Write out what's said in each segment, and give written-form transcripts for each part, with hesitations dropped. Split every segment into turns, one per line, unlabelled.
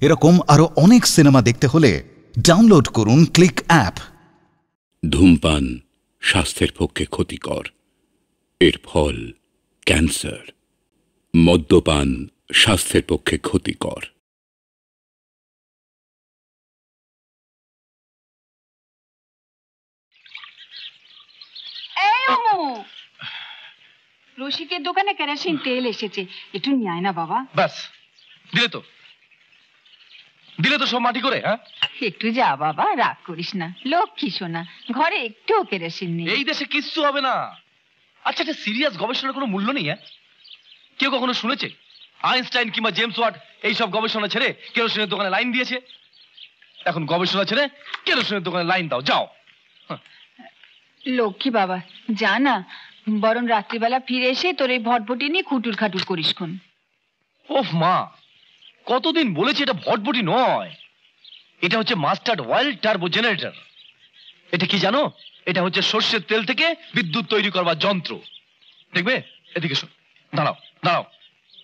এরকম আরো অনেক সিনেমা দেখতে হলে ডাউনলোড করুন ক্লিক অ্যাপ।
ধূমপান স্বাস্থ্যের পক্ষে ক্ষতিকর, এর ফল ক্যান্সার। মদ্যপান স্বাস্থ্যের পক্ষে ক্ষতিকর।
রসিকের দোকানে কেরোসিন তেল এসেছে, একটু নিয়ে আয় না বাবা।
ব্যাস, দিলে তো সব মাটি করে। হ্যাঁ,
একটু যা বাবা, রাগ করিস না, লক্ষ্মী সোনা, ঘরে একটুও কেরোসিন নেই।
এই দেশে কিচ্ছু হবে না। আচ্ছা, একটা সিরিয়াস গবেষণার কোনো মূল্য নেই? হ্যাঁ, কেউ কখনো শুনেছে আইনস্টাইন কিংবা জেমস ওয়াট এইসব গবেষণা ছেড়ে কেরোসিনের দোকানে লাইন দিয়েছে? এখন গবেষণা ছেড়ে কেরোসিনের দোকানে লাইন দাও, যাও।
লক্ষ্মী বাবা, যা না, বরং রাত্রিবেলা ফিরে এসে তোর এই ভটভটি নিয়ে খুটুর খাটুর করিস কোন।
ওফ মা, কতদিন বলেছি এটা ভটভটি নয়, এটা হচ্ছে মাস্টার্ড অয়েল টার্বো জেনারেটর। এটা কি জানো? এটা হচ্ছে সর্ষের তেল থেকে বিদ্যুৎ তৈরি করবার যন্ত্র। দেখবে, এদিকে শোন, দাঁড়াও দাঁড়াও,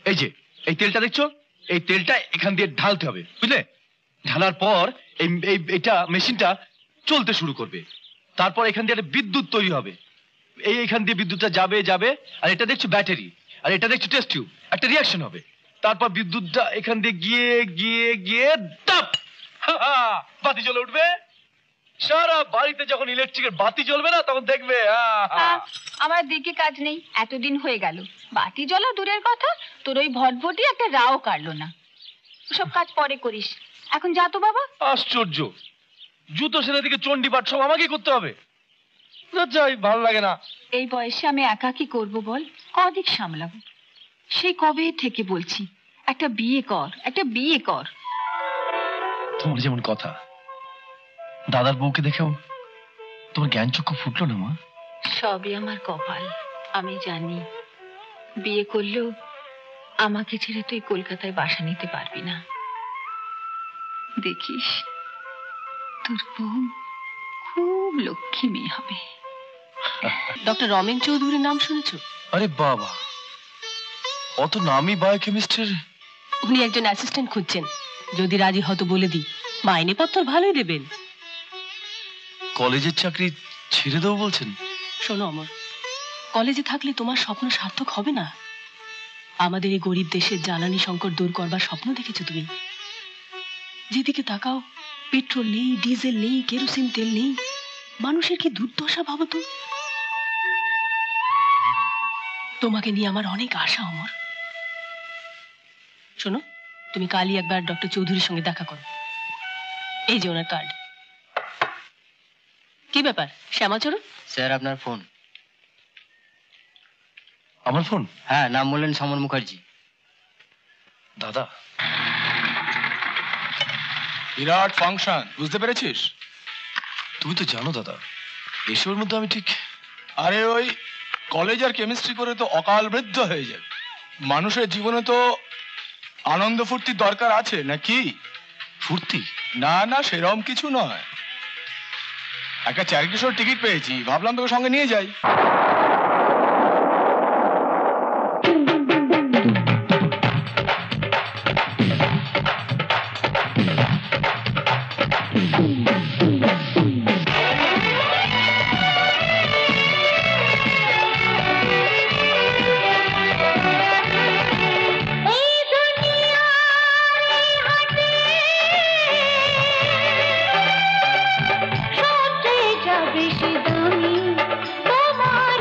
এই যে এই তেলটা দেখছো, এই তেলটা এখান দিয়ে ঢালতে হবে, বুঝলে? ঢালার পর এইটা মেশিনটা চলতে শুরু করবে। তারপর এখান দিয়ে একটা বিদ্যুৎ তৈরি হবে, এইখান দিয়ে বিদ্যুৎটা যাবে যাবে, আর এটা দেখছো ব্যাটারি, আর এটা দেখছো টেস্ট টিউব, একটা রিয়াকশন হবে। তারপর বিদ্যুৎটা এখান দিয়ে গিয়ে গিয়ে গিয়ে টাপ, বাতি জ্বলে উঠবে। সারা বাড়িতে যখন ইলেকট্রিকের বাতি জ্বলবে না, তখন দেখবে
আমার দিকে কাজ নেই, এতদিন হয়ে গেল, বাতি জ্বলা দূরের কথা, তোর ওই ভটভটি একটা রাও কাটলো না। সব কাজ পরে করিস, এখন যা তো বাবা।
আশ্চর্য, জুতো সেলে দিকে চণ্ডীপাঠ সব আমাকেই করতে হবে? যাই, ভালো লাগে না।
এই বয়সে আমি একা কি করবো বল, কদিক সামলাবো? সেই কবে থেকে বলছি একটা বিয়ে কর, একটা বিয়ে কর।
তোমার যেমন কথা, দাদার বউকে দেখেও তোমার জ্ঞান চক্ষু ফুটলো না মা?
সবই আমার কপাল, আমি জানি। বিয়ে করলেও আমাকে ছেড়ে তুই কলকাতায় বাসা নিতে পারবি না। দেখিস, তোর বউ খুব লক্ষ্মী মেয়ে হবে।
ডক্টর রমেন চৌধুরীর নাম শুনেছো?
আরে বাবা, অত নামি বায়োকেমিস্ট্রির।
উনি একজন অ্যাসিস্ট্যান্ট খুঁজছেন, যদি রাজি হতো বলে দিই, মাইনে পত্র ভালোই দেবেন।
কলেজের চাকরি ছেড়ে দেবো বলছেন?
শোনো অমর, কলেজে থাকলে তোমার স্বপ্ন সার্থক হবে না। আমাদের এই গরিব দেশের জ্বালানি সংকট দূর করবার স্বপ্ন দেখেছো তুমি? যেদিকে তাকাও, পেট্রোল নেই, ডিজেল নেই, কেরোসিন তেল নেই, মানুষের কি দুর্দশা ভাবো তো। তোমাকে নিয়ে আমার অনেক আশা অমর। শোনো, তুমি কালই একবার ডক্টর চৌধুরীর সঙ্গে দেখা করো। এই যে ওনার কার্ড। কি ব্যাপার শ্যামাচরণ?
স্যার, আপনার ফোন।
আমার ফোন?
হ্যাঁ, নাম বললেন সমর মুখার্জি।
দাদা,
বিরাট ফাংশন, বুঝতে পেরেছিস?
তুমি তো জানো দাদা, এসবের মধ্যে আমি ঠিক।
আরে ওই কলেজ আর কেমিস্ট্রি করে তো অকাল মৃত্যু হয়ে যাবে। মানুষের জীবনে তো আনন্দ ফুর্তির দরকার আছে নাকি?
ফুর্তি?
না না, সেরকম কিছু নয়। একটা চ্যারিটি শোর টিকিট পেয়েছি, ভাবলাম তোকে সঙ্গে নিয়ে যাই।
বেশি দামি তোমার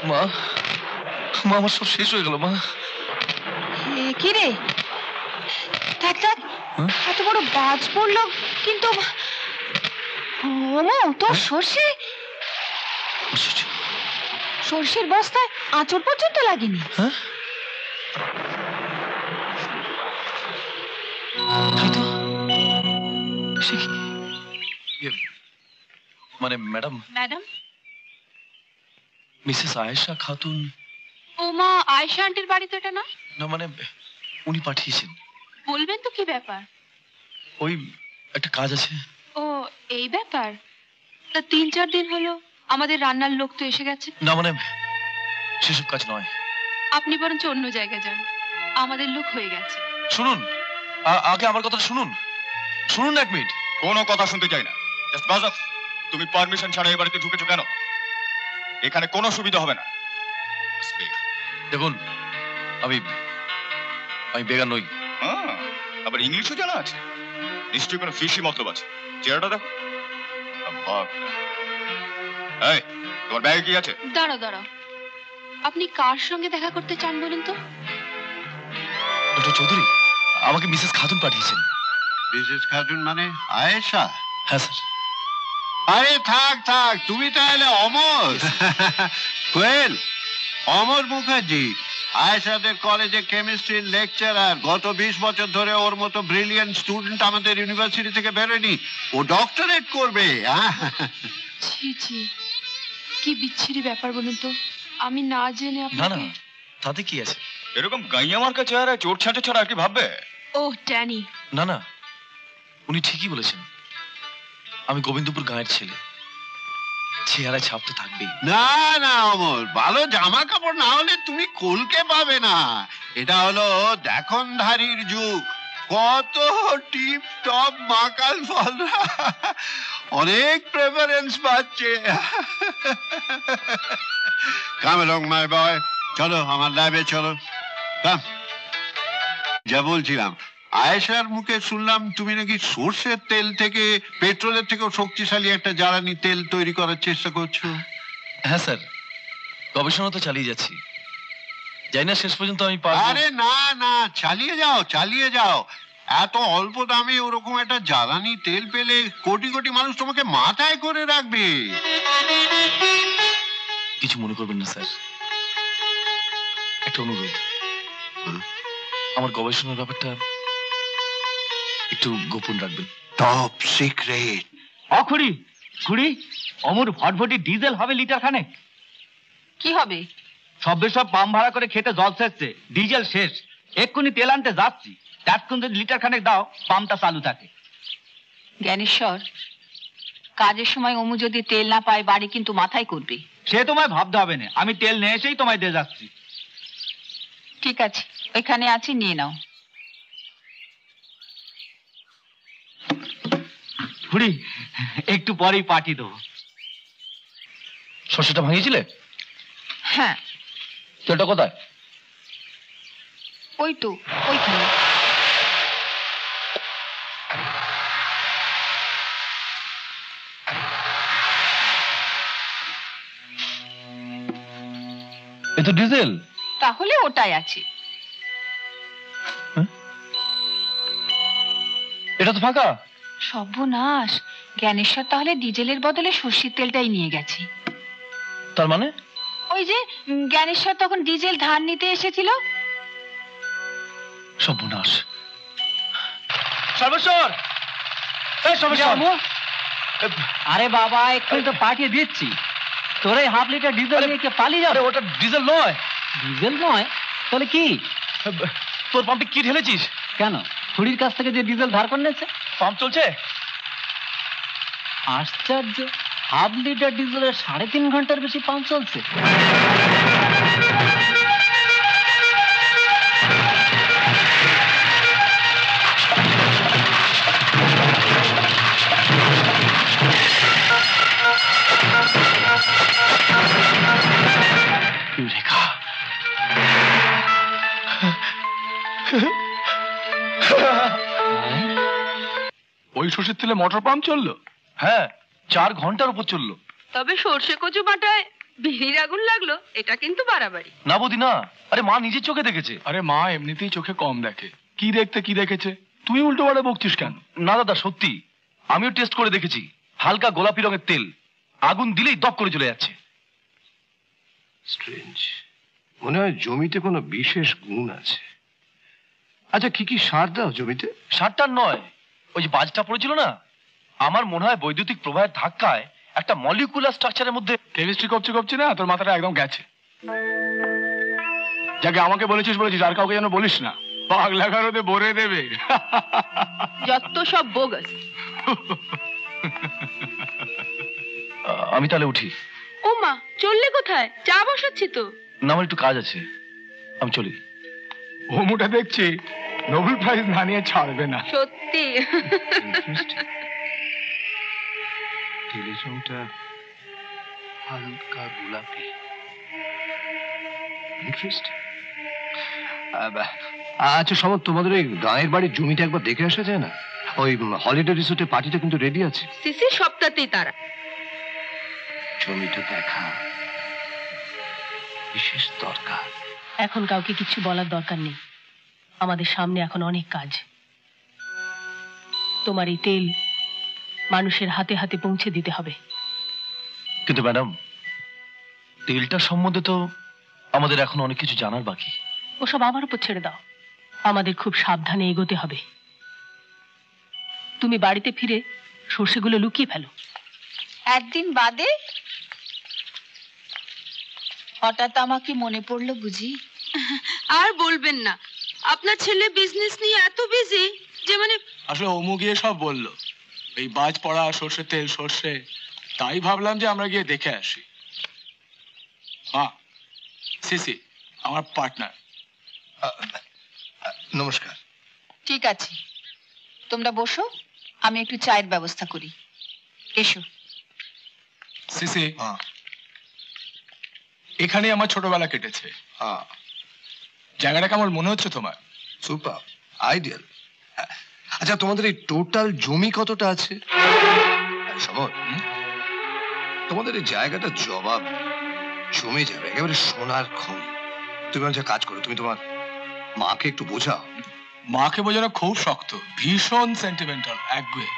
মা মা আমার সব শেষ হয়ে গেল মা।
কি রে, দেখ দেখ, এত বড় বাজ পড়লো, কিন্তু তোর সর্ষে, সর্ষের বস্তায় আঁচড় পর্যন্ত লাগেনি?
মানে madam,
madam
Mrs Ayesha Khatun.
ও মা, আয়েশা আন্টির বাড়ি তো এটা না?
না মানে উনি পাঠিয়েছেন।
বলবেন তো কি ব্যাপার?
ওই একটা কাজ আছে।
ও এই ব্যাপার? তা 3-4 দিন হলো আমাদের রান্নার লোক তো এসে গেছে।
না মানে সেসব কাজ নয়।
আপনি বরঞ্চ অন্য জায়গায় যান, আমাদের লোক হয়ে গেছে।
শুনুন, আগে আমার কথা শুনুন, শুনুন এক মিনিট।
কোনো কথা শুনতে চাই না, জাস্ট বাজ অফ। তুমি পারমিশন ছাড়া এই বাড়িতে ঢুকেছো কেন? এখানে কোনো সুবিধা হবে না।
দেখুন, আমি বেগার নই।
আবার ইংলিশও জানা আছে, নিশ্চয়ই কোনো ফিশি মতলব আছে। চেহারাটা দেখো। এই, তোমার ব্যাগে কি আছে?
দাঁড়াও দাঁড়াও, আপনি কার সঙ্গে দেখা করতে চান বলুন তো?
ডক্টর চৌধুরী, আমাকে মিসেস খাতুন পাঠিয়েছেন।
মিসেস খাতুন মানে আয়েশা?
হ্যাঁ স্যার।
আরে থাক থাক, তুমি তাহলে অমর। কোয়েল, অমর মুখার্জি, আয়েশাদের কলেজে কেমিস্ট্রির লেকচারার। গত 20 বছর ধরে ওর মতো ব্রিলিয়েন্ট স্টুডেন্ট আমাদের ইউনিভার্সিটি থেকে বেরোয়নি। ও ডক্টরেট করবে।
ছি ছি, কি বিচ্ছিরি ব্যাপার বলুন তো, আমি না জেনে
না না, তাতে কি আছে?
এরকম গাইয়া মার্কা চেহারা চোর ছাঁচে ছাড়া আর কি ভাববে?
ও ট্যানি।
না না, উনি ঠিকই বলেছেন। আমি গোবিন্দপুর গাঁয়ের ছেলে, চেহারায় ছাপ তো থাকবেই।
না না অমর, ভালো জামা কাপড় না হলে তুমি কলকে পাবে না। এটা হলো দেখনধারীর যুগ। কত টিপ টপ মাকাল ফলরা অনেক প্রেফারেন্স পাচ্ছে। কাম along my boy, চলো আমার ল্যাবে চলো। যা বলছিলাম, আয়েশার মুখে শুনলাম তুমি নাকি সর্ষের তেল থেকে, পেট্রোলের থেকেও শক্তিশালী একটা জ্বালানি তেল তৈরি করার চেষ্টা করছো।
হ্যাঁ স্যার, গবেষণা তো চালিয়ে যাচ্ছি, জানি না শেষ পর্যন্ত আমি পারবো।
আরে না না, চালিয়ে যাও চালিয়ে যাও। এত অল্প দামে ওরকম একটা জ্বালানি তেল পেলে কোটি কোটি মানুষ তোমাকে মাথায় করে রাখবে।
কিছু মনে করবেন না স্যার, একটা অনুরোধ। আমার গবেষণার ব্যাপারটা একটু গোপন রাখবেন।
Top secret.
অখুড়ি খুড়ি, অমর ভটভটি ডিজেল হবে লিটার খানেক।
কি হবে?
সব পাম্প ভাড়া করে খেতে জল সেচছে, ডিজেল শেষ, এক্ষুনি তেল আনতে যাচ্ছি। তখন যদি লিটার খানেক দাও, পাম্পটা চালু থাকে।
জ্ঞানেশ্বর, কাজের সময় অমু যদি তেল না পায়, বাড়ি কিন্তু মাথায় করবে।
সে তোমায় ভাবতে হবে না, আমি তেল নিয়ে এসেই তোমায় দিয়ে যাচ্ছি।
ঠিক আছে, ওইখানে আছি, নিয়ে নাও।
খুড়ি, একটু পরেই পাঠিয়ে দেবো।
সর্ষেটা ভাঙিয়েছিলে?
হ্যাঁ।
তেলটা কোথায়?
ওই তো ওইখানে।
এ তো ডিজেল।
তাহলে ওটাই আছে।
এটা তো ফাঁকা।
সর্বনাশ, জ্ঞানেশ্বর তাহলে ডিজেলের বদলে সর্ষের তেলটাই নিয়ে গেছে।
তার মানে?
ওই যে জ্ঞানেশ্বর তখন ডিজেল ধার নিতে এসেছিল।
সর্বনাশ। সর্বেশ্বর,
আরে বাবা, এক্ষুনি তো পাঠিয়ে দিচ্ছি। তোর এই হাফ লিটার ডিজেল নিয়ে কে পালিয়ে যাবে?
ওটা ডিজেল নয়।
ডিজেল নয় তাহলে কি?
তোর পাম্পে কি ঢেলেছিস?
কেন, খুড়ির কাছ থেকে যে ডিজেল ধার করে নিয়েছে।
পাম্প চলছে?
আশ্চর্য, হাফ লিটার ডিজেলের 3.5 ঘন্টার বেশি পাম্প চলছে।
ওই সর্ষের তেলে মোটর পাম্প চললো?
হ্যাঁ, 4 ঘন্টার উপর চললো।
তবে সর্ষে কচু বাটায় বিড়ির আগুন লাগলো, এটা কিন্তু বাড়াবাড়ি।
না বৌদি না, আরে মা নিজের চোখে দেখেছে।
আরে মা এমনিতেই চোখে কম দেখে, কি দেখতে কি দেখেছে, তুই উল্টো পাল্টা বকছিস কেন?
না দাদা সত্যি, আমিও টেস্ট করে দেখেছি। হালকা গোলাপি রঙের তেল, আগুন দিলেই দপ করে চলে যাচ্ছে।
স্ট্রেঞ্জ, মনে হয় জমিতে কোনো বিশেষ গুণ আছে। আচ্ছা, কি কি সার দাও জমিতে?
সারটা নয়, ওই যে বাজটা পড়েছিল না, আমার মনে হয় বৈদ্যুতিক প্রবাহের ধাক্কায় একটা মলিকুলার স্ট্রাকচারের মধ্যে
কেমিস্ট্রি কপছে না, তোর মাথাটা একদম গেছে। যাকে আমাকে বলেছিস আর কাউকে যেন বলিস না, পাগলা গারদে ভরে দেবে।
যত সব বোগাস।
আমি তাহলে উঠি।
ও মা, চললে কোথায়? চা বসাচ্ছি তো।
না, আমার একটু কাজ আছে, আমি চলি।
ও মুটা দেখছি নোবেল প্রাইজ না নিয়ে ছাড়বে না।
সত্যি।
তেলের রংটা হালকা গোলাপি। ইন্টারেস্টিং। আচ্ছা সমর, তোমাদের ওই গাঁয়ের বাড়ির জমিটা একবার দেখে আসা যায় না? ওই হলিডে রিসোর্টের পার্টিটা কিন্তু রেডি আছে।
সিসি সপ্তাহতেই তারা।
জমিটা দেখা বিশেষ দরকার।
এখন কাউকে কিছু বলার দরকার নেই, আমাদের সামনে এখন অনেক কাজ। তোমার এই তেল মানুষের হাতে হাতে পৌঁছে দিতে হবে।
কিন্তু ম্যাডাম, তেলটা সম্বন্ধে তো আমাদের এখন অনেক কিছু জানার বাকি।
ওসব আমার উপর ছেড়ে দাও, আমাদের খুব সাবধানে এগোতে হবে। তুমি বাড়িতে ফিরে সর্ষেগুলো লুকিয়ে ফেলো।
একদিন বাদে হঠাৎ আমাকে মনে পড়লো বুঝি।
আর বলবেন না, আপনার ছেলে বিজনেস নিয়ে এত বিজি যে মানে।
আসলে ওমু গিয়ে সব বললো, এই বাজ পড়া সর্ষে তেল সর্ষে, তাই ভাবলাম যে আমরা গিয়ে দেখে আসি। হ্যাঁ, সিসি আমার পার্টনার।
নমস্কার।
ঠিক আছে, তোমরা বসো, আমি একটু চায়ের ব্যবস্থা করি। এসো।
সিসি, এখানে আমার ছোটবেলা কেটেছে। জায়গাটা কেমন মনে হচ্ছে তোমার?
Super, ideal. আচ্ছা, তোমাদের এই টোটাল জমি কতটা আছে? সমর, তোমাদের এই জায়গাটা জবাব জমে যাবে, একেবারে সোনার খনি। তুমি একটা কাজ করো, তুমি তোমার মাকে একটু বোঝাও।
মাকে বোঝানো খুব শক্ত, ভীষণ সেন্টিমেন্টাল, একগুয়ে।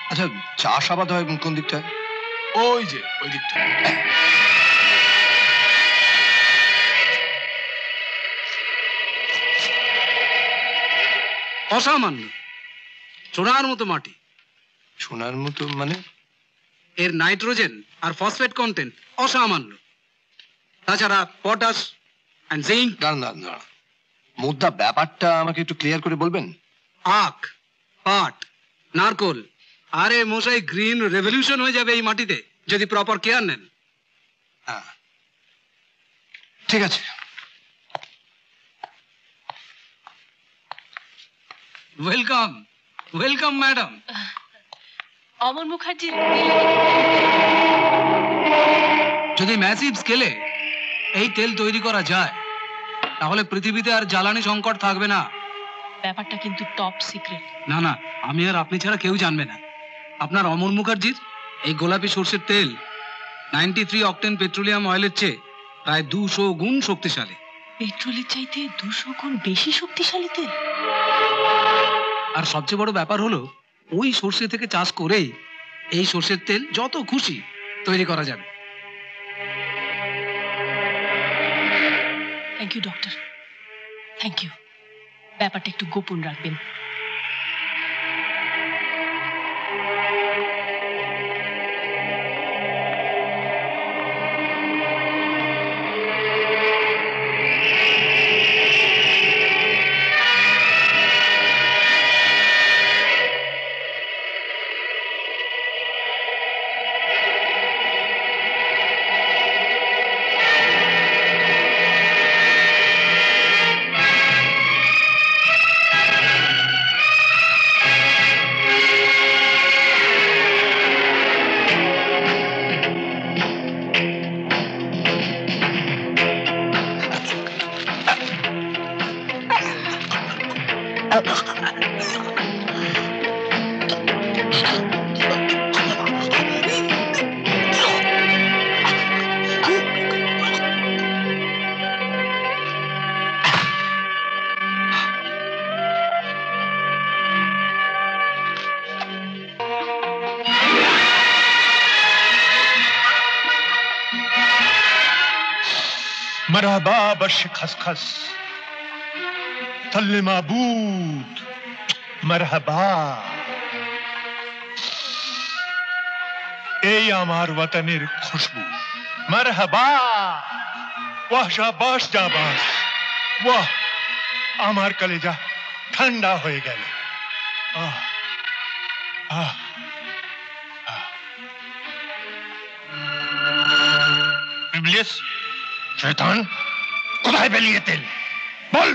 আচ্ছা, চাষাবাদ হয় কোন দিকটায়?
ওই যে ওই দিকটা।
অসামান্য সোনার মতো মাটি।
সোনার মতো মানে?
এর নাইট্রোজেন আর ফসফেট কন্টেন্ট অসামান্য। তাছাড়া পটাশ এন্ড জিঙ্ক।
না, মুদ্রা ব্যাপারটা আমাকে একটু ক্লিয়ার করে বলবেন?
আখ, পাট, নারকোল, আরে মশাই গ্রিন রেভলিউশন হয়ে যাবে এই মাটিতে যদি প্রপার কেয়ার নেন।
ঠিক আছে।
Welcome welcome madam.
অমর মুখার্জির
যদি ম্যাসিভ স্কেলে এই তেল তৈরি করা যায় তাহলে পৃথিবীতে আর জ্বালানি সংকট থাকবে না।
ব্যাপারটা কিন্তু টপ সিক্রেট।
না, আমি আর আপনি ছাড়া কেউ জানবে না। আপনার অমর মুখার্জির এই গোলাপি সর্ষের তেল 93 অক্টেন পেট্রোলিয়াম অয়েলের চেয়ে প্রায় 200 গুণ শক্তিশালী।
পেট্রোলের চাইতে 200 গুণ বেশি শক্তিশালী তেল।
আর সবচেয়ে বড় ব্যাপার হলো ওই সর্ষে থেকে চাষ করেই এই সর্ষের তেল যত খুশি তৈরি করা যাবে।
Thank you doctor, thank you. ব্যাপারটা একটু গোপন রাখবেন।
मरहबा बश खसखस तल्ले माबूद मरहबा এই আমার ওয়াতানের খুশবু মারহাবা ওয়াহ শাবাশ জাবাস ওয়াহ আমার কলেজা ঠান্ডা হয়ে গেল আহ আহ ইবলিস শয়তান কোথায় পেলি এই তেল বল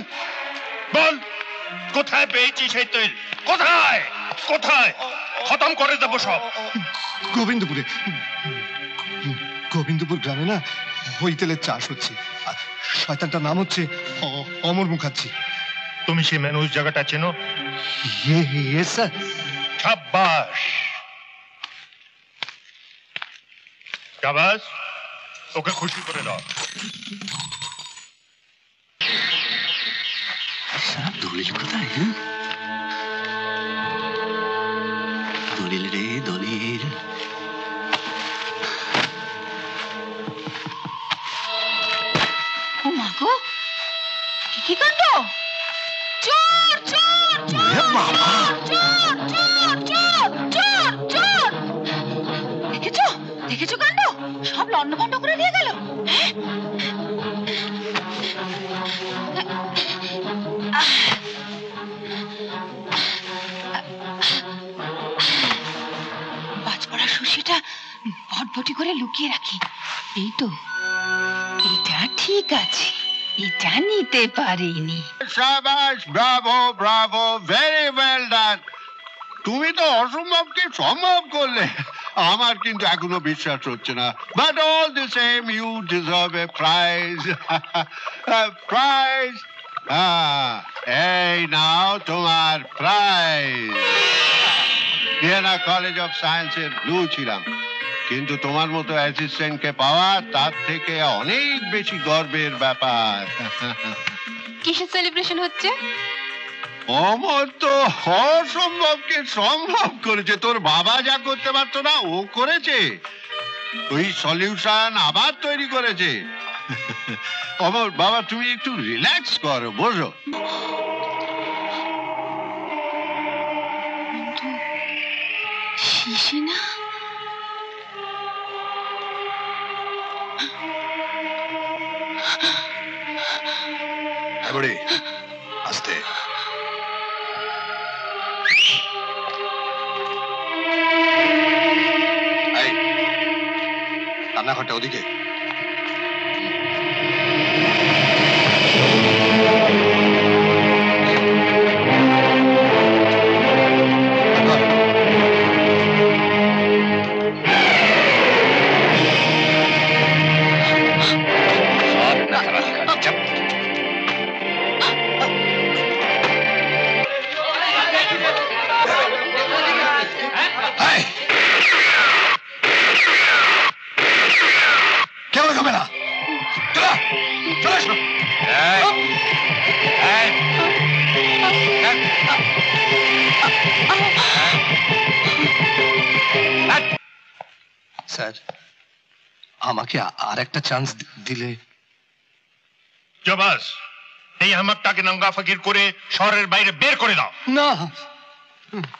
বল কোথায় পেয়েছিস এই তেল কোথায় কোথায় খতম করে দেব সব
গোবিন্দপুরে গোবিন্দপুর গ্রামে না ওই তেলের চাষ হচ্ছে শয়তানটার নাম হচ্ছে অমর মুখার্জি
তুমি সেই মানুষ জায়গাটা চেনো
ইয়েস স্যার
শাবাশ শাবাশ ওকে খুশি করে দাও
দলিল কোথায় দলিল রে দলিল
ও মা গো কি কাণ্ড চোর চোর চোর বাবা চোর চোর চোর চোর চোর দেখেছো দেখেছো কাণ্ড সব লন্ডভন্ড করে দিয়ে গেল বাজপড়া সুশিটা ভটভটি করে লুকিয়ে রাখি এই তো এটা ঠিক আছে এটা নিতে পারিনি
শাবাশ bravo bravo very well done তুমি তো অসম্ভবকে সম্ভব করলে আমার কিন্তু এখনো বিশ্বাস হচ্ছে না but all the same you deserve a prize prize এই নাও তোমার প্রাইজ ভিয়েনা কলেজ অফ সায়েন্সের ব্লু ছিলাম কিন্তু তোমার মতো অ্যাসিস্ট্যান্টকে পাওয়া তার থেকে অনেক বেশি গর্বের ব্যাপার
কিসের সেলিব্রেশন হচ্ছে
অমর তো অসম্ভবকে সম্ভব করেছে তোর বাবা যা করতে পারতো না ও করেছে ওই সলিউশন আবার তৈরি করেছে অমর বাবা তুমি একটু রিল্যাক্স করো বোঝো
শিশি না
বুড়ি আস্তে রান্নাঘরটা ওদিকে স্যার আমাকে আর একটা চান্স দিলে
জবাস এই হামাকটাকে নঙ্গা ফকির করে শহরের বাইরে বের করে দাও
না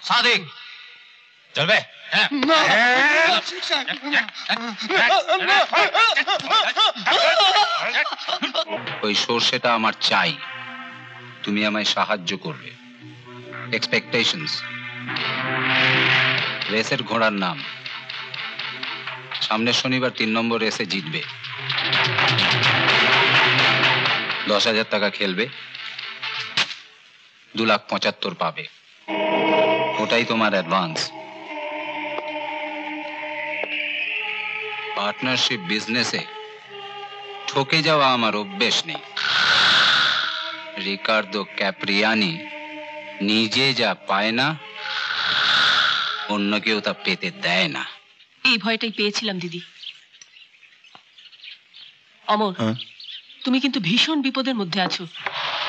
সাদিক চলবে
ওই সর্ষেটা আমার চাই তুমি আমায় সাহায্য করবে এক্সপেকটেশনস রেসের ঘোড়ার নাম সামনের শনিবার 3 নম্বর রেসে জিতবে 10,000 টাকা খেলবে 2,75,000 পাবে ওটাই তোমার অ্যাডভান্স পার্টনারশিপ বিজনেসে ঠকে যাওয়া আমার অভ্যেস নেই রিকার্ডো ক্যাপ্রিয়ানি নিজে যা পায় না
অন্য কেউ তা পেতে দেয় না।
এই ভয়টাই পেয়েছিলাম দিদি। অমর, তুমি কিন্তু ভীষণ বিপদের মধ্যে আছো।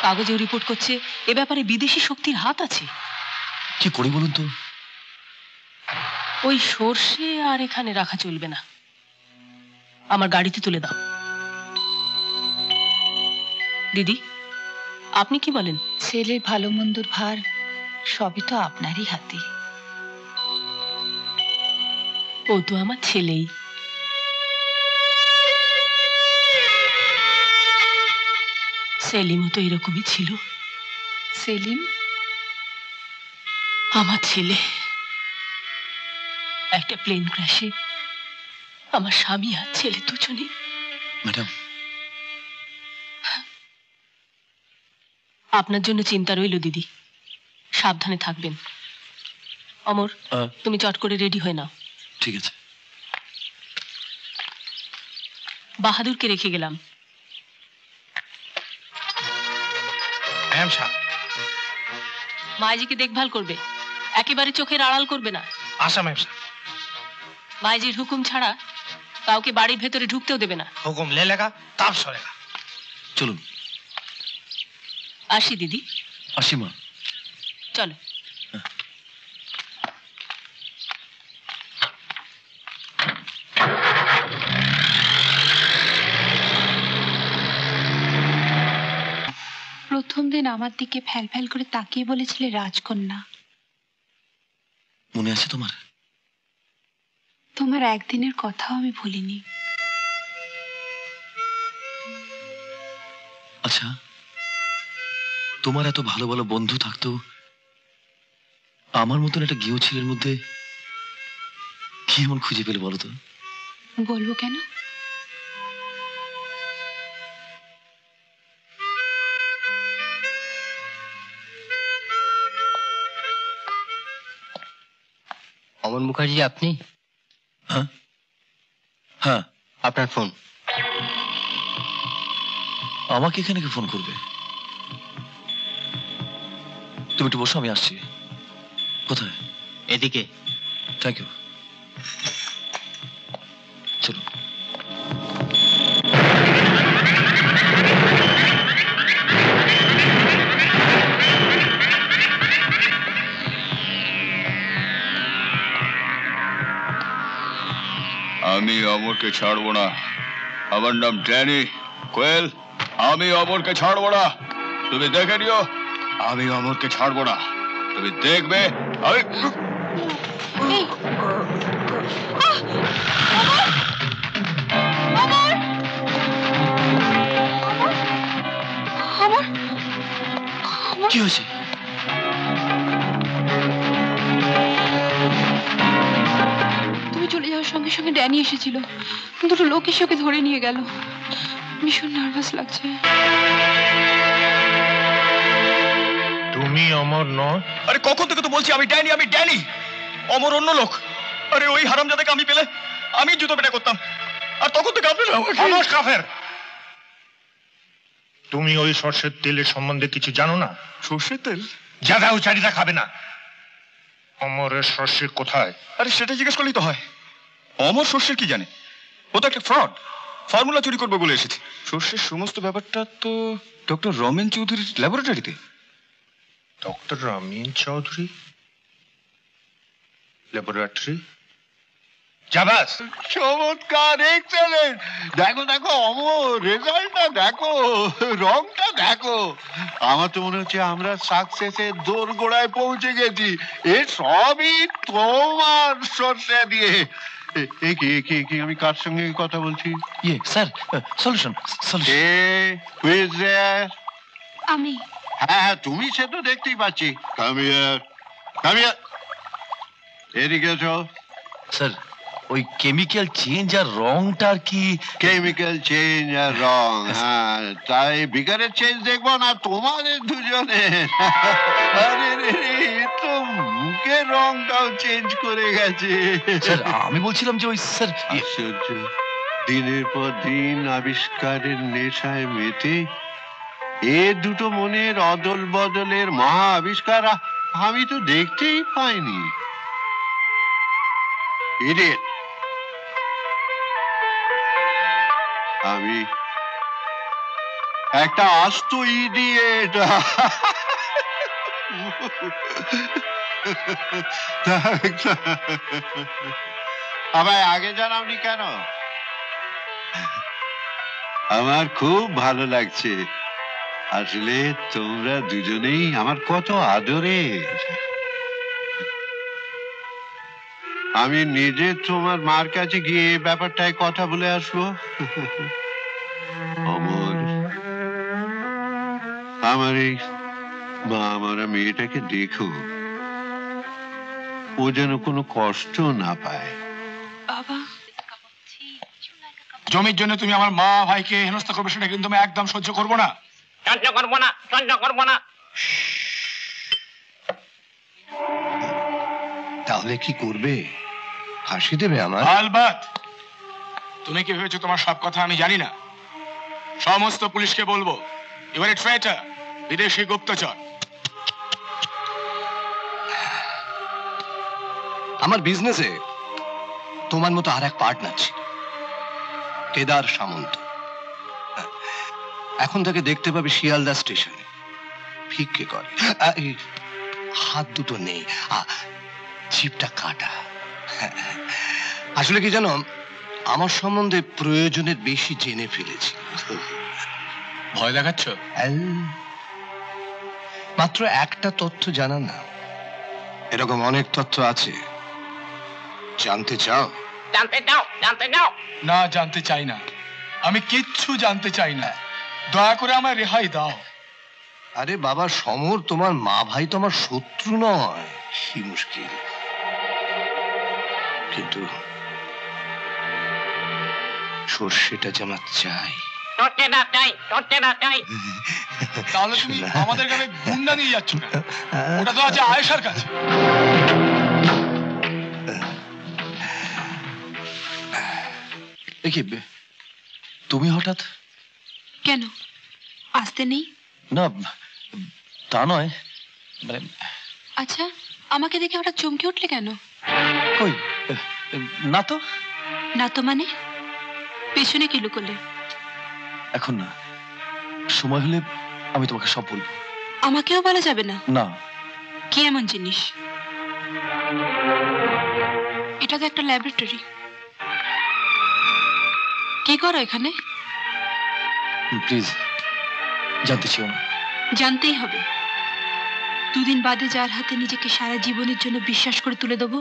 কাগজেও রিপোর্ট করছে এ ব্যাপারে বিদেশি শক্তির হাত আছে।
কি করি বলুন তো?
ওই সর্ষে আর এখানে রাখা চলবে না, আমার গাড়িতে তুলে দাও। দিদি, আপনি কি বলেন?
ছেলের ভালো মন্দর ভার সবই তো আপনারই হাতে।
ও তো আমার ছেলেই। সেলিমও তো এরকমই ছিল।
সেলিম
আমার ছেলে একটা প্লেন ক্র্যাশে আমার স্বামী আর ছেলে দুজনেই।
ম্যাডাম,
আপনার জন্য চিন্তা রইল দিদি, সাবধানে থাকবেন। অমর, তুমি চট করে রেডি হয়ে নাও।
ঠিক আছে।
বাহাদুরকে রেখে গেলাম। মাইজিকে দেখভাল করবে, একেবারে চোখের আড়াল করবে না।
আশা ম্যাম সাহেব।
মাইজির হুকুম ছাড়া কাউকে বাড়ির ভেতরে ঢুকতেও দেবে না।
হুকুম লে লেগা তাপ সরেগা।
চলুন।
আসি দিদি।
আসি মা।
চলো।
প্রথম দিন আমার দিকে ফ্যাল ফ্যাল করে তাকিয়ে বলেছিলে রাজকন্যা।
মনে আছে তোমার?
তোমার একদিনের কথাও আমি ভুলিনি।
আচ্ছা, তোমার এত ভালো ভালো বন্ধু থাকতো, আমার মতন একটা গেঁয়ো ছেলের মধ্যে কি এমন খুঁজে পেলে বলো তো?
বলবো কেন?
অমর মুখার্জি আপনি?
হ্যাঁ হ্যাঁ।
আপনার ফোন।
আমাকে এখানে কি ফোন করবে? তুমি একটু বসো, আমি আসছি। কোথায়?
এদিকে।
Thank you. চলো।
আমি অমরকে ছাড়বো না। আমার নাম ড্যানি কোয়েল। আমি অমরকে ছাড়বো না, তুমি দেখে নিও। আমি অমরকে ছাড়বো না, তুমি দেখবে। আমি
কি হয়েছে?
তুমি চলে যাওয়ার সঙ্গে সঙ্গে ড্যানি এসেছিল, দুটো লোক এসে ওকে ধরে নিয়ে গেল। ভীষণ নার্ভাস লাগছে।
তুমি অমর নয়?
আরে কখন থেকে তো বলছি আমি ড্যানি, আমি ড্যানি। অমর অন্য লোক। আরে ওই হারামজাদাকে আমি পেলে আমি জুতো পেটা করতাম, আর তখন থেকে আপনারা
খামোশ কাফের। তুমি ওই সর্ষের তেলের সম্বন্ধে কিছু জানো না?
সর্ষের তেল?
জাদা উচারিটা খাবে না। অমরের সর্ষে কোথায়?
আরে সেটা জিজ্ঞেস করলেই তো হয়। অমর সর্ষের কি জানে? ও তো একটা ফ্রড, ফর্মুলা চুরি করবে বলে এসেছে। সর্ষের সমস্ত ব্যাপারটা তো ডক্টর রমেন চৌধুরীর ল্যাবরেটরিতে।
Doctor Ramen Chowdhury laboratory? জাবাস।
চমৎকার, এক্সেলেন্ট। দেখো দেখো অমর, রেজাল্টটা দেখো, রংটা দেখো। আমার তো মনে হচ্ছে আমরা সাকসেসের দোরগোড়ায় পৌঁছে গেছি। এ সবই তোমার সর্ষে দিয়ে। আমি কার সঙ্গে কথা বলছি?
ইয়ে স্যার, সলিউশন।
আমি।
হ্যাঁ তুমি, সে তো দেখতেই পাচ্ছি। কাম হিয়ার, কাম হিয়ার, এদিকে এসো।
স্যার, ওই কেমিক্যাল চেঞ্জ আর রংটা আর কি?
কেমিক্যাল চেঞ্জ আর রং, হ্যাঁ। তাই বিকারের চেঞ্জ দেখবো না তোমাদের দুজনের? আরে রে, তো মুখের রংটাও চেঞ্জ করে গেছে।
স্যার আমি বলছিলাম যে ওই স্যার,
আশ্চর্য, দিনের পর দিন আবিষ্কারের নেশায় মেতে এ দুটো মনের অদল বদলের মহা আবিষ্কার আমি তো দেখতেই পাইনি। ইডিয়েট। আমি একটা আস্ত ইডিয়েট। আমায় আগে জানাওনি কেন? আমার খুব ভালো লাগছে। আসলে তোমরা দুজনেই আমার কত আদরের। আমি নিজে তোমার মার কাছে গিয়ে এই ব্যাপারটায় কথা বলে আসবো। অমর, আমার এই মা মারা মেয়েটাকে দেখো, ও যেন কোনো কষ্ট না পায়।
বাবা,
জমির জন্য তুমি আমার মা ভাইকে হেনস্থা করবে, সেটা কিন্তু আমি একদম সহ্য করবো না।
সহ্য করবো না, সহ্য করবো না।
তাহলে কি করবে? ফাঁসি দেবে আমার?
আলবাত। তুমি কি ভেবেছো তোমার সব কথা আমি জানি না? সমস্ত পুলিশকে বলবো ইউ আর এ ট্রেটার, বিদেশি গুপ্তচর।
আমার বিজনেসে তোমার মতো আর এক পার্টনার ছিল, কেদার সামন্ত। এখন তাকে দেখতে পাবে শিয়ালদা স্টেশনে ভিক্ষে করে। হাত দুটো নেই, জিভটা কাটা। আসলে কি জানো, আমার সম্বন্ধে প্রয়োজনের বেশি জেনে ফেলেছি।
ভয় দেখাচ্ছ?
মাত্র একটা তথ্য জানা না, এরকম অনেক তথ্য আছে। জানতে চাও?
জানতে চাও? জানতে চাও?
না, জানতে চাই না। আমি কিচ্ছু জানতে চাই না। দয়া করে আমায় রেহাই দাও।
আরে বাবা সমর, তোমার মা ভাই তো আমার শত্রু নয়, কি মুশকিল। কিন্তু সর্ষেটা যে আমার চাই।
তাহলে তুমি আমাদের গ্রামে গুন্ডা নিয়ে যাচ্ছ কেন? ওটা তো আছে আয়েশার কাছে।
দেখি তুমি হঠাৎ
কেন আসতে নেই?
না তা নয়, মানে
আচ্ছা, আমাকে দেখে হঠাৎ চমকে উঠলে কেন?
কই না তো।
না তো মানে? পেছনে কি লুকোলে?
এখন না, সময় হলে আমি তোমাকে সব বলবো।
আমাকেও বলা যাবে না?
না।
কি এমন জিনিস? এটা তো একটা ল্যাবরেটরি। কি করো এখানে?
প্লিজ জানতে চাও না?
জানতেই হবে। দুদিন বাদে যার হাতে নিজেকে সারা জীবনের জন্য বিশ্বাস করে তুলে দেবো,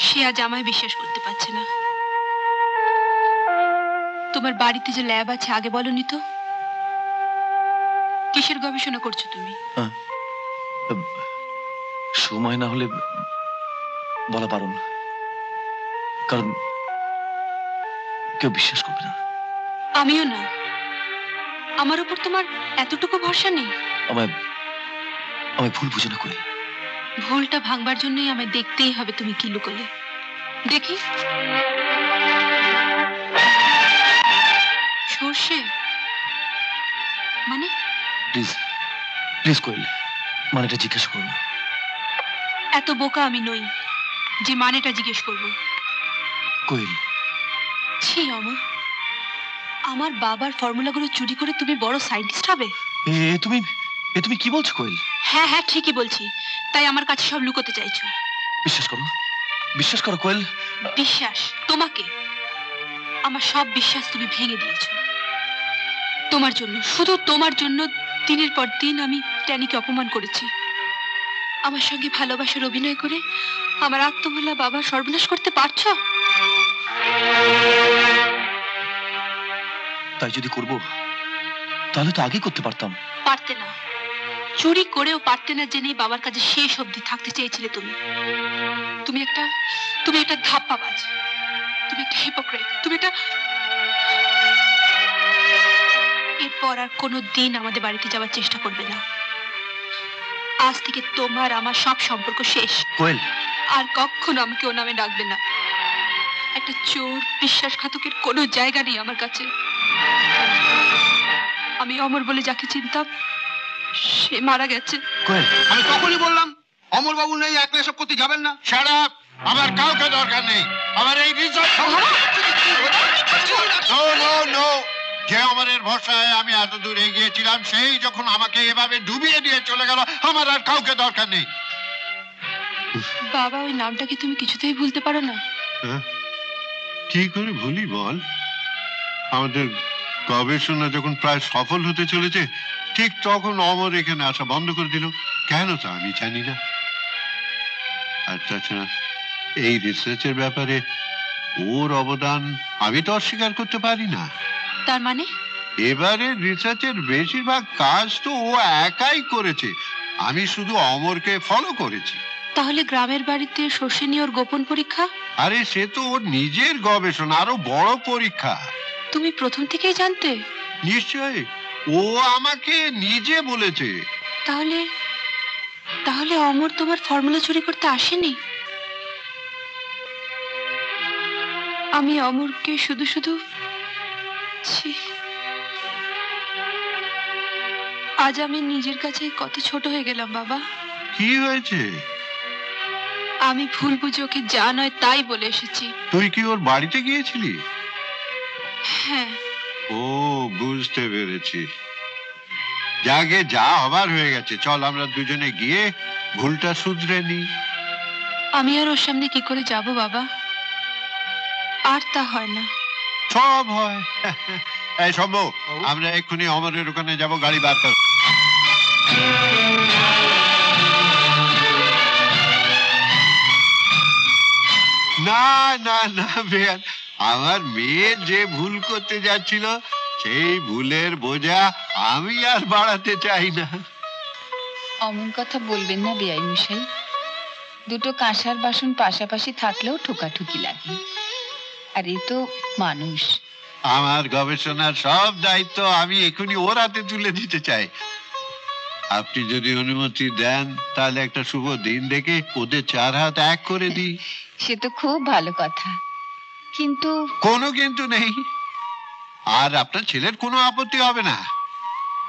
সে আজ আমায় বিশ্বাস করতে পারছে না। তোমার বাড়িতে যে ল্যাব আছে আগে বলনি তো? কিসের গবেষণা করছো তুমি?
সময় না হলে বলা পারো না, কারণ কেউ বিশ্বাস করবে না।
আমিও না। আমার উপর তোমার এতটুকু ভরসা নেই?
আমায় ভুল বুঝে না করি।
ভুলটা ভাঙবার জন্যই আমায় দেখতেই হবে তুমি কি লুকোলে। দেখি। সর্ষে মানে?
প্লিজ প্লিজ কোয়েল, মানেটা জিজ্ঞেস করো না।
এত বোকা আমি নই যে মানেটা জিজ্ঞেস করবো।
কোয়েল।
ছি অমর, আমার বাবার ফর্মুলাগুলো চুরি করে তুমি বড় সায়েন্টিস্ট হবে?
তুমি কি বলছো কোয়েল?
হ্যাঁ হ্যাঁ ঠিকই বলছি। তাই আমার কাছে সব লুকোতে চাইছো?
বিশ্বাস করো, বিশ্বাস করো কোয়েল।
বিশ্বাস? তোমাকে? আমার সব বিশ্বাস তুমি ভেঙে দিয়েছো। তোমার জন্য, শুধু তোমার জন্য দিনের পর দিন আমি ট্যানিকে অপমান করেছি। আমার সঙ্গে ভালোবাসার অভিনয় করে আমার আত্মভোলা বাবা সর্বনাশ করতে পারছো?
তাই যদি করব তাহলে তো আগে করতে পারতাম।
পারতে না। চুরি করেও পারতে না জেনে বাবার কাছে শেষ অবধি থাকতে চেয়েছিলে তুমি। তুমি একটা ধাপ্পাবাজ, তুমি একটা হিপোক্রেট, তুমি একটা। এরপর আর কোনো দিন আমাদের বাড়িতে যাওয়ার চেষ্টা করবে না। আজ থেকে তোমার আমার সব সম্পর্ক শেষ।
কোয়েল।
আর কখনো আমাকে ও নামে ডাকবে না। একটা চোর, বিশ্বাসঘাতকের কোনো জায়গা নেই আমার কাছে। আমি অমর বলে যাকে চিনতাম সে মারা গেছে।
আমি তখনই বললাম অমর বাবু নেই, একলা এসব করতে যাবেন না। Shut up. আমার কাউকে দরকার নেই। আমার এই রিসার্চ যে অমরের ভরসায় আমি এত দূর এগিয়েছিলাম, সেই যখন আমাকে এভাবে ডুবিয়ে দিয়ে চলে গেল, আমার আর কাউকে দরকার নেই।
বাবা, ওই নামটা কি তুমি কিছুতেই ভুলতে পারো না?
কি করে ভুলি বল? আমাদের গবেষণা যখন প্রায় সফল হতে চলেছে, ঠিক তখন অমর এখানে আসা বন্ধ করে দিল। কেন তা আমি জানি না। আর তাছাড়া এই রিসার্চের ব্যাপারে ওর অবদান আমি তো অস্বীকার করতে পারি না।
তার মানে
এবারে রিসার্চের বেশিরভাগ কাজ তো ও একাই করেছে, আমি শুধু অমরকে ফলো করেছি।
তাহলে গ্রামের বাড়িতে শস্য নিয়ে ওর গোপন পরীক্ষা?
আরে সে তো ওর নিজের গবেষণা, আরো বড় পরীক্ষা।
তুমি প্রথম থেকেই জানতে?
নিশ্চয়, ও আমাকে নিজে বলেছে।
তাহলে তাহলে অমর তোমার ফর্মুলা চুরি করতে আসেনি? আমি অমরকে শুধু শুধু আজ আমি নিজের কাছে কত ছোট হয়ে গেলাম বাবা।
কি হয়েছে?
আমি ভুল বুঝে ওকে যা নয় তাই বলে এসেছি।
তুই কি ওর বাড়িতে গিয়েছিলি?
হ্যাঁ।
ও, বুঝতে পেরেছি। যাকে যা হবার হয়ে গেছে, চল আমরা দুজনে গিয়ে ভুলটা শুধরে নি।
আমি আর ওর সামনে কি করে যাব বাবা? আর তা হয় না।
সব হয়। এই সম্ভব, আমরা এক্ষুনি অমরের ওখানে যাব, গাড়ি বার কর। না না না বেয়ান, আমার মেয়ে যে ভুল করতে যাচ্ছিল, সেই ভুলের বোঝা আমি আর বাড়াতে চাই না।
অমন কথা বলবেন না বেয়াই মশাই। দুটো কাঁসার বাসন পাশাপাশি থাকলেও ঠোকাঠুকি লাগে, আর এ তো মানুষ।
আমার গবেষণার সব দায়িত্ব আমি এখনই ওর হাতে তুলে দিতে চাই। আপনি যদি অনুমতি দেন, তাহলে একটা শুভ দিন দেখে ওদের চার হাত এক করে দিই।
সে তো খুব ভালো কথা, কিন্তু
কোনো কিন্তু নেই। আর আপনার ছেলের কোনো আপত্তি হবে না।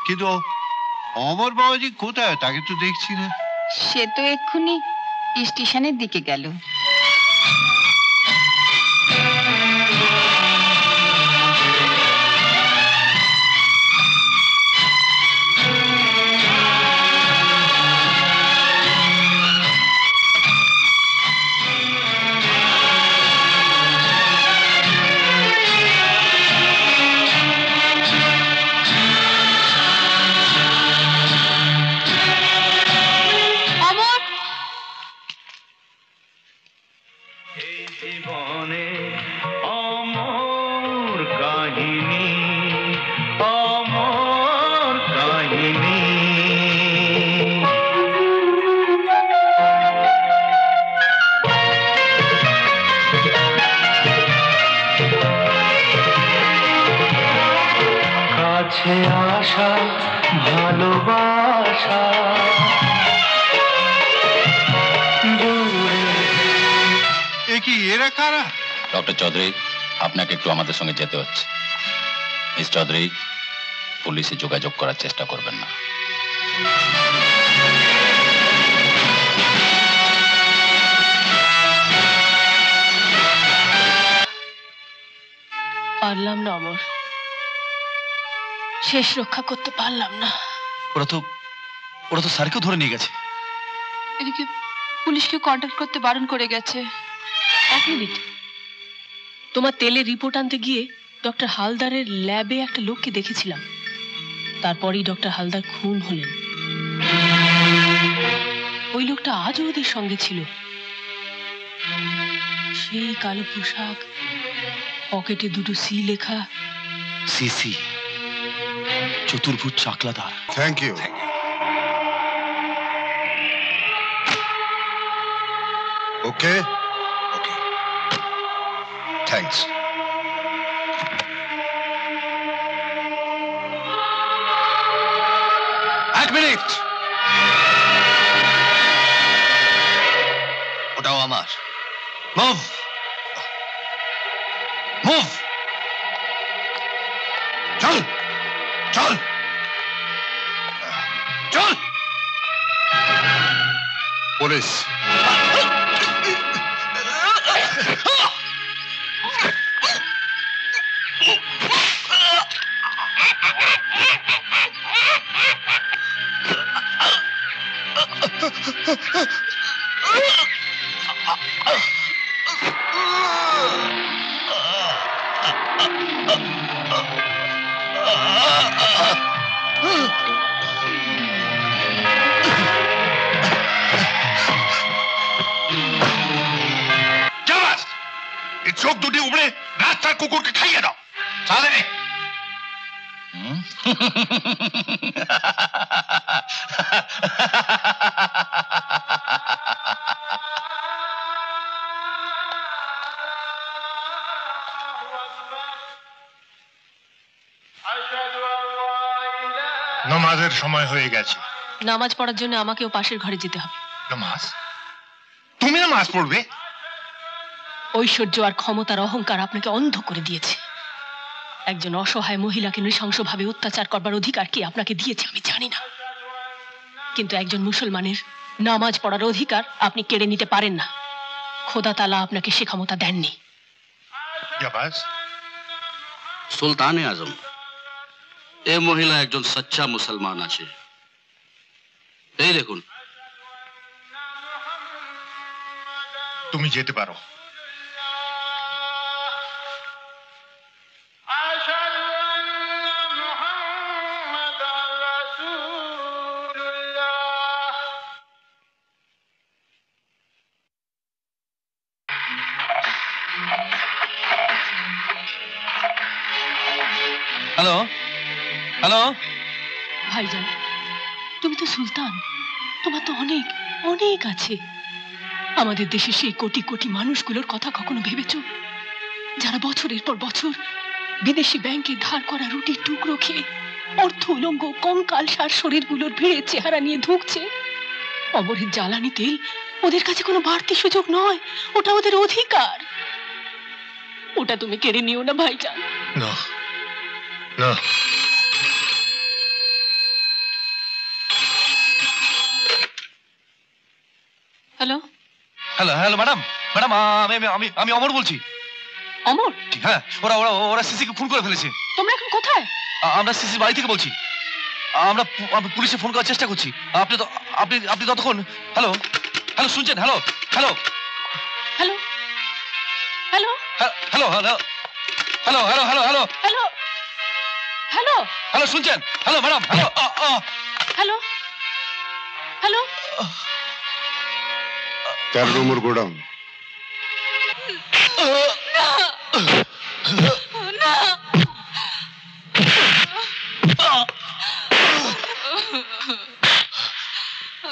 কিন্তু অমর বাবাজি কোথায়, তাকে তো দেখছি না।
সে তো এক্ষুনি স্টেশনের দিকে গেল।
আশা ভালোবাসা
এ কি, এরা কারা?
ডক্টর চৌধুরী, আপনাকে একটু আমাদের সঙ্গে যেতে হচ্ছে। মিস চৌধুরী, পুলিশে যোগাযোগ করার চেষ্টা করবেন না।
পারলাম না অমর, শেষ রক্ষা করতে পারলাম না।
ওরা তো স্যারকেও ধরে নিয়ে গেছে।
এদিকে পুলিশকে কন্ট্যাক্ট করতে বারণ করে গেছে।
এক মিনিট, তোমার তেলের রিপোর্ট আনতে গিয়ে ডক্টর হালদারের ল্যাবে একটা লোককে দেখেছিলাম। তারপরেই ডক্টর হালদার খুন হলেন। ওই লোকটা আজও ওদের সঙ্গে ছিল। সেই কালো পোশাক, পকেটে দুটো সি লেখা।
CC, Chaturbhuj Chakladar.
Thank you.
Okay okay, thanks.
এক মিনিট,
ওটাও আমার।
মুভ মুভ, চল চল চল।
পুলিশ
চোখ দুটি উপড়ে রাস্তার কুকুরকে খাইয়ে দাও।
চলে
নামাজের সময় হয়ে গেছে।
নামাজ পড়ার জন্য আমাকেও পাশের ঘরে যেতে হবে।
নামাজ? তুমি নামাজ পড়বে?
ঐশ্বর্য আর ক্ষমতার অহংকার আপনাকে অন্ধ করে দিয়েছে। একজন অসহায় মহিলাকে নৃশংসভাবে অত্যাচার করবার অধিকার কে আপনাকে দিয়েছে আমি জানি না, কিন্তু একজন মুসলমানের নামাজ পড়ার অধিকার আপনি কেড়ে নিতে পারেন না। খোদা তাআলা আপনাকে সে ক্ষমতা দেননি।
সুলতানে আজম, এ মহিলা একজন সচ্চা মুসলমান আছে। এই দেখুন।
তুমি যেতে পারো।
হ্যালো হ্যালো
ভাইজান, তুমি তো সুলতান, তোমার তো অনেক অনেক আছে। আমাদের দেশে সেই কোটি কোটি মানুষগুলোর কথা কখনো ভেবেছো, যারা বছরের পর বছর বিদেশি ব্যাংকে ধার করা রুটির টুকরো খেয়ে অর্থ উলঙ্গ কঙ্কাল সার শরীরগুলোর ভিড়ে চেহারা নিয়ে ধুঁকছে? অমরের জ্বালানি তেল ওদের কাছে কোনো বাড়তি সুযোগ নয়, ওটা ওদের অধিকার। ওটা তুমি কেড়ে নিও না ভাইজান।
না না,
hello
hello hello madam madam, আমি আমি আমি অমর বলছি।
অমর?
হ্যাঁ, ওরা ওরা ওরা সিসিকে ফোন করে ফেলেছে।
তোমরা এখন কোথায়?
আমরা সিসির বাড়ি থেকে বলছি। আমরা পুলিশে ফোন করার চেষ্টা করছি। আপনি তো আপনি আপনি ততক্ষণ। হ্যালো হ্যালো, শুনছেন? Hello hello
hello hello
hello hello hello hello hello hello
hello hello
hello, শুনছেন? Hello madam, hello
hello hello.
13 number godown.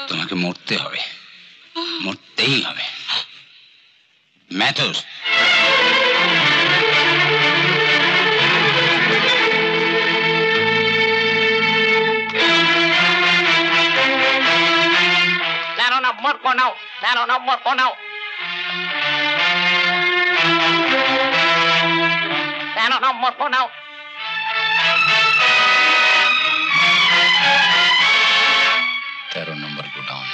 তোমাকে মরতে হবে, মরতেই হবে। ম্যাথুস,
নম্বর কোনাও, 13 নম্বর কোনাও, 13 নম্বর কোনাও।
গোডাউন।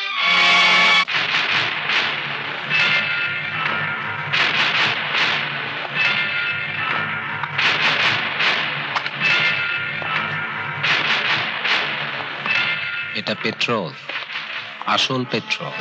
এটা পেট্রোল, আসল পেট্রোল।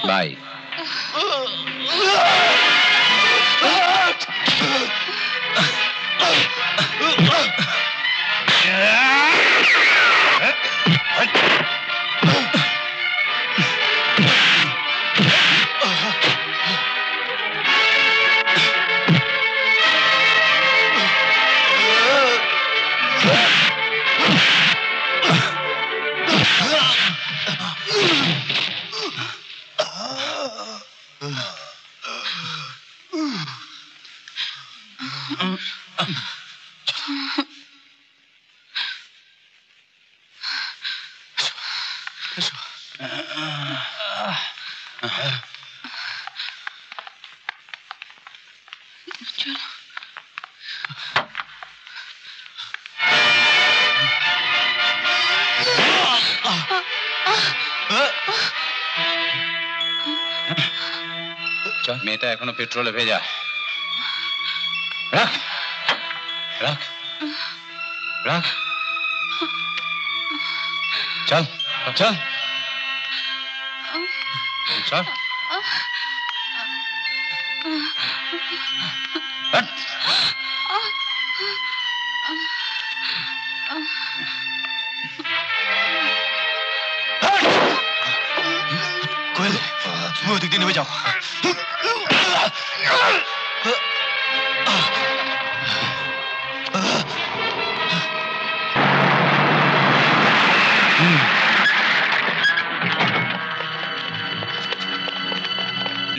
ভাই, মেয়েটা এখনো পেট্রোলে ভেজা। রাখ রাখ রাখ, চল চল চল।
কোয়েল, তুমি ওদিক দিয়ে নেমে যাও।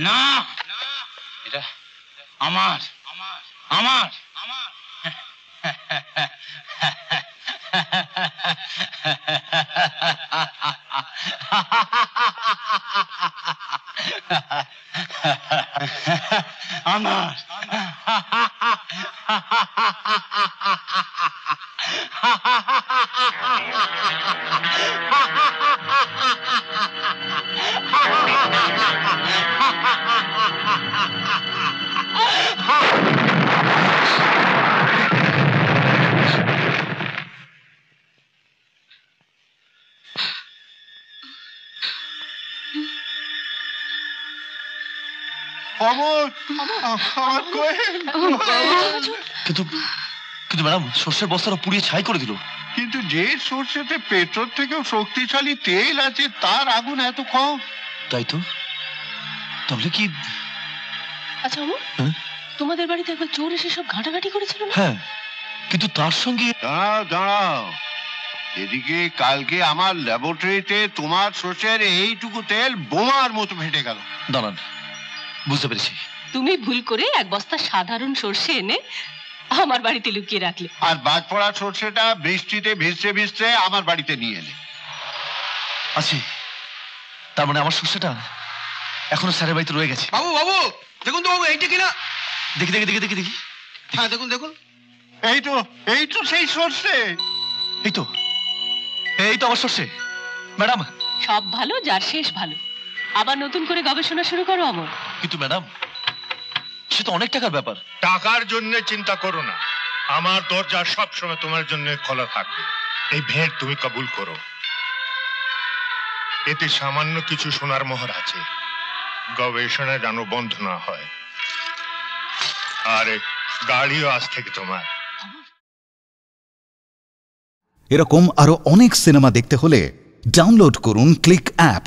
না, এটা আমার আমার আমার
কিন্তু কিন্তু ম্যাডাম, সর্ষের বস্তাটা পুড়িয়ে ছাই করে দিল।
কিন্তু যে সর্ষেতে পেট্রোল থেকেও শক্তিশালী তেল আছে, তার আগুন এত কম।
তাই তো, তাহলে কি?
আচ্ছা অমর, তোমাদের বাড়িতে একবার চোর এসে সব ঘাটাঘাটি করেছিল না?
হ্যাঁ, কিন্তু তার সঙ্গে
দাঁড়াও দাঁড়াও, এদিকে কালকে আমার ল্যাবরেটরিতে তোমার সর্ষের এইটুকু তেল বোমার মতো ফেটে গেল।
দাঁড়ান, বুঝতে পেরেছি।
তুমি ভুল করে এক বস্তা সাধারণ সর্ষে এনে আমার বাড়িতে লুকিয়ে রাখলে,
আর বাদ পড়া সর্ষেটা বৃষ্টিতে ভিজতে ভিজতে আমার বাড়িতে নিয়ে এলে।
আছি, তার মানে আমার সর্ষেটা এখনো স্যারের বাড়িতে রয়ে গেছে।
বাবু বাবু দেখুন তো বাবু, এইটা কিনা?
দেখি দেখি দেখি দেখি দেখি।
হ্যাঁ দেখুন দেখুন,
এই তো সেই সর্ষে।
এই তো আমার সর্ষে। ম্যাডাম,
সব ভালো যার শেষ ভালো। আবার নতুন করে গবেষণা শুরু করো অমর।
কিন্তু ম্যাডাম, সে তো অনেক টাকার ব্যাপার।
টাকার জন্য চিন্তা করো না, আমার দরজা সবসময় তোমার জন্য খোলা থাকবে। এই ভেট তুমি কবুল করো। এতে সামান্য কিছু সোনার মোহর আছে, গবেষণা যেন বন্ধ না হয়। আর গাড়িও আজ থেকে তোমার।
এরকম আরো অনেক সিনেমা দেখতে হলে ডাউনলোড করুন ক্লিক অ্যাপ।